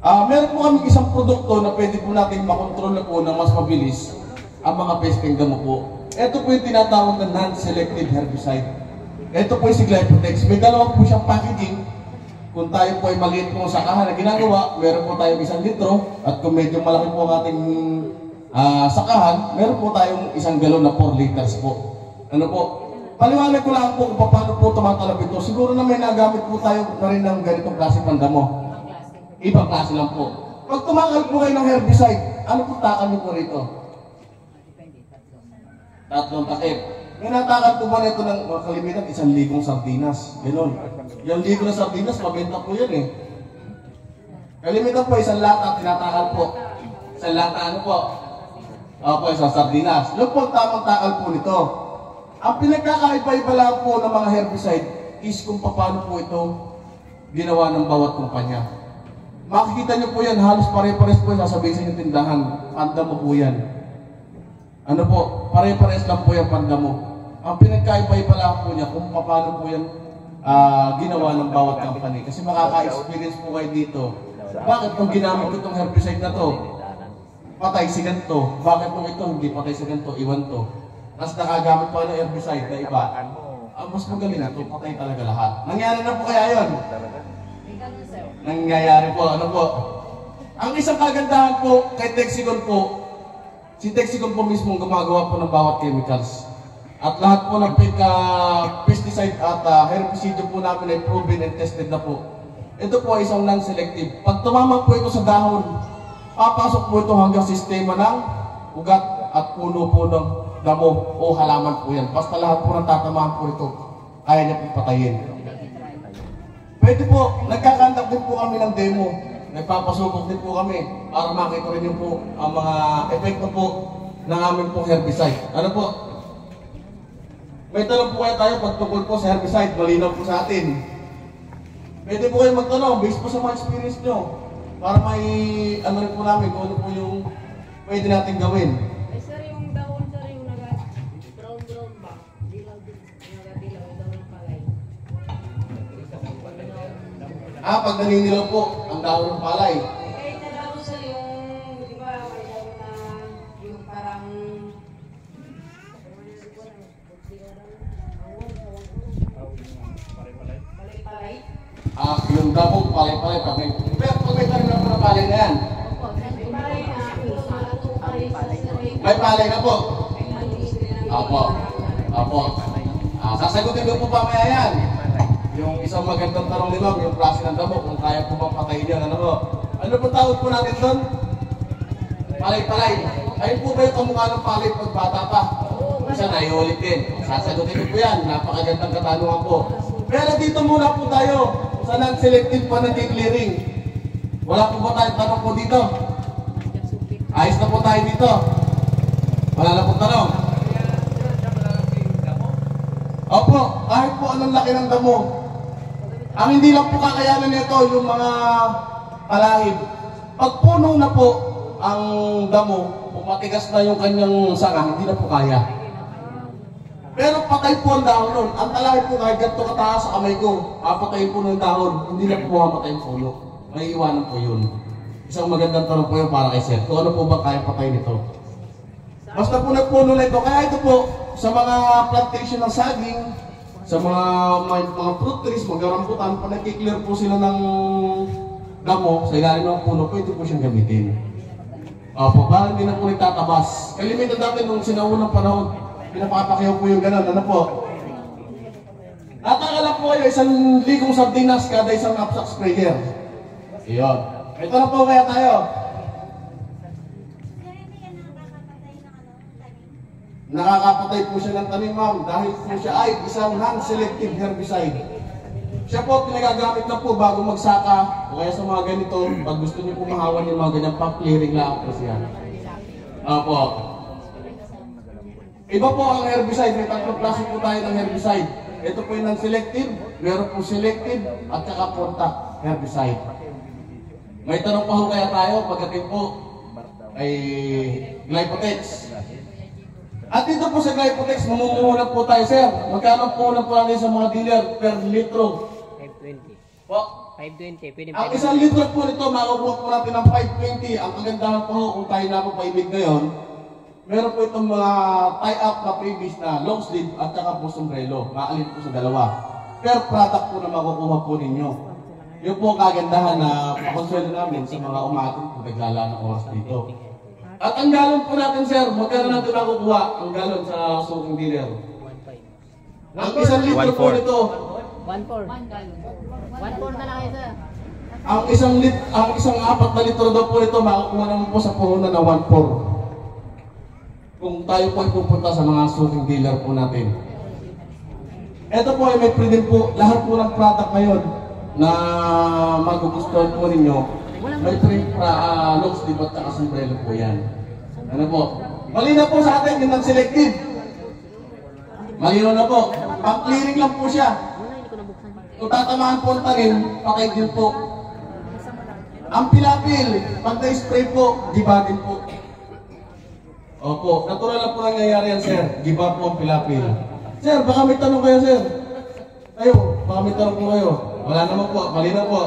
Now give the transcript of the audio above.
Meron po kami isang produkto na pwede po natin makontrol na po na mas mabilis ang mga pesting damo po. Ito po yung tinatawag na non-selective herbicide. Ito po yung si Glyphotex. May dalawa po siyang packaging. Kung tayo po ay maliit po sa sakahan na ginagawa, meron po tayong 1 litro. At kung medyo malaki po ang ating sakahan, meron po tayong 1 galon na 4 liters po. Ano po? Paliwanag ko lang po kung paano po tumatalab ito. Siguro na may nagamit po tayo na rin ng ganitong klase pandamo. Ibang klase lang po. Pag tumakal po kayo ng herbicide, ano po takal niyo po rito? Tatlong takip. May natakal po ba nito ng kalimitan 1,000 sardinas? Ganon. Yung 1,000 na sardinas, mabenta po yan eh. Kalimitan po, 1 lata tinatakal po. 1 lata ano po? Opo, 1 sardinas. Yung po tamang takal po nito. Ang pinagkakaiba-iba lang po ng mga herbicide is kung paano po ito ginawa ng bawat kumpanya. Makikita nyo po yan, halos pare-pares po yung sasabihin sa inyong tindahan. Pandamo po yan. Ano po, pare-pares lang po yung pandamo. Ang pinagkaiba-iba lang po niya kung paano po yan ginawa ng bawat company. Kasi makaka-experience po kayo dito. Bakit kung ginamit ko itong herbicide na to, patay si ganito? Bakit kung ito hindi patay si ganito, iwan to? Tapos nakagamit pa ng herbicide na iba. Mas magaling na ito, patay talaga lahat. Nangyari na po kaya yun? Nangyayari po, ano po? Ang isang kagandahan po kay Texicon po, si Texicon po mismo gumagawa po ng bawat chemicals. At lahat po ng pesticide at herbicide po namin ay proven and tested na po. Ito po ay isang non-selective. Pag tumama po ito sa dahon, papasok po ito hanggang sistema ng ugat at puno po ng damo o halaman po yan. Basta lahat po ng tatamaan po ito, kaya niya po patayin. Pwede po, nagkakandak din po kami ng demo. Nagpapasubok din po kami para makita rin yung po ang mga epekto po ng aming pong herbicide. Ano po? May tanong po kaya tayo pagtukol po sa herbicide, malinaw po sa atin. Pwede po kayo magtanong, based po sa mga experience nyo. Para may ano rin po namin kung ano po yung pwede natin gawin. Sir, yung dahon, sir, yung brown ba? Dilaw, yung dahon ng palay. Pag naninilaw po ang dahon ng palay. Kahit na dahon, sir, yung, di ba, may dahon na yung parang palay-palay. Yung damo, palay-palay. Pag may tanim na po ng palay na yan. May palay na po. Apo. Sasagutin ko po pa maya yan. Yung isang magandang tarong limang, yung klase ng damo, kung kaya po bang patayin yan, ano po? Ano po tawag po natin doon? Palay-palay. Ayun po ba yung kamukha ng palay pag bata pa? Isa na, iulit din. Sasagutin ko po yan. Napakagandang katanungan po. Pero dito muna po tayo sa non-selective pa ng clearing. Wala po ba tayong tanong po dito? Ayos na po tayo dito. Wala na po tanong. Opo, kahit po anong laki ng damo. Ang hindi lang po kakayanan nito yung mga palahib. Pag punong na po ang damo, kung matigas na yung kanyang sanga, hindi na po kaya. Pero patay po ang dahon nun. Ang talahib po kahit ganito kataas sa kamay ko, patayin po ng dahon, hindi na po mamatay yung puno. May iwanan po yun. Isang magandang tanong po yun para kay Sir. Kung ano po ba kaya patay nito? Basta po nagpuno na ito. Kaya ito po, sa mga plantation ng saging, sa mga fruit trees, magarambutan, pag nag-clear po sila ng damo sa ilalim ng puno, pwede po siyang gamitin. Opo, parang hindi na po nagtatabas. Kalimitan natin nung sinaunang panahon, pinapapakyaw po yung gano'n. Ano po? Natakala po kayo, 1,000 sardinas kada isang knapsack sprayer. Iyon. Ito na po kaya tayo. Nakakapatay po siya ng tanim, ma'am, dahil po siya ay isang non-selective herbicide. Siya po pinagagamit na po bago magsaka o kaya sa mga ganito, pag gusto niyo po mahawan yung mga ganyang pang-clearing lang po siya. Opo. Iba po ang herbicide, may tatlong klase po tayo ng herbicide. Ito po yung non-selective, meron po selective, at saka contact herbicide. May tanong pa ho kaya tayo pagdating po ay Glyphotex. At dito po sa Glyphotex, mamumuhunan po tayo, sir. Magkano po lang po natin sa mga dealer per litro? 520. Po? 520, pwede Ang isang litro po nito, makukuha po natin ng 520. Ang kagandahan po kung tayo na po paibig ngayon, meron po itong mga tie-up na previous na long sleeve at saka po sombrero. Maalin po sa dalawa. Per product po na makukuha po ninyo. Yun po ang kagandahan na pakonsuelo namin sa mga umating po naglala ng oras dito. At ang galon po natin, sir, magkano natin makukuha ang galon sa suking dealer? Ang isang litro po nito, 1.4. 1.4 na lang kayo, sir. ang isang 4 na litro daw po nito, makukuha naman po sa puhunan na 1.4. Kung tayo po ay pupunta sa mga suking dealer po natin. Ito po ay may free din po, lahat po ng product ngayon na magugustuhan po ninyo, may free long sleeve at saka sombrero po yan. Ano po? Malinaw po sa atin yung non-selective. Malinaw na po. Pang-clearing lang po siya. Kung tatamaan po ang tanim, patay din po. Ang pilapil, pag na-spray po, giba din po. Opo, natural lang po nangyayari yan, sir. Giba po ang pilapil. Sir, baka may tanong kayo, sir. Kayo, baka may tanong po kayo. Wala naman po, malinaw po.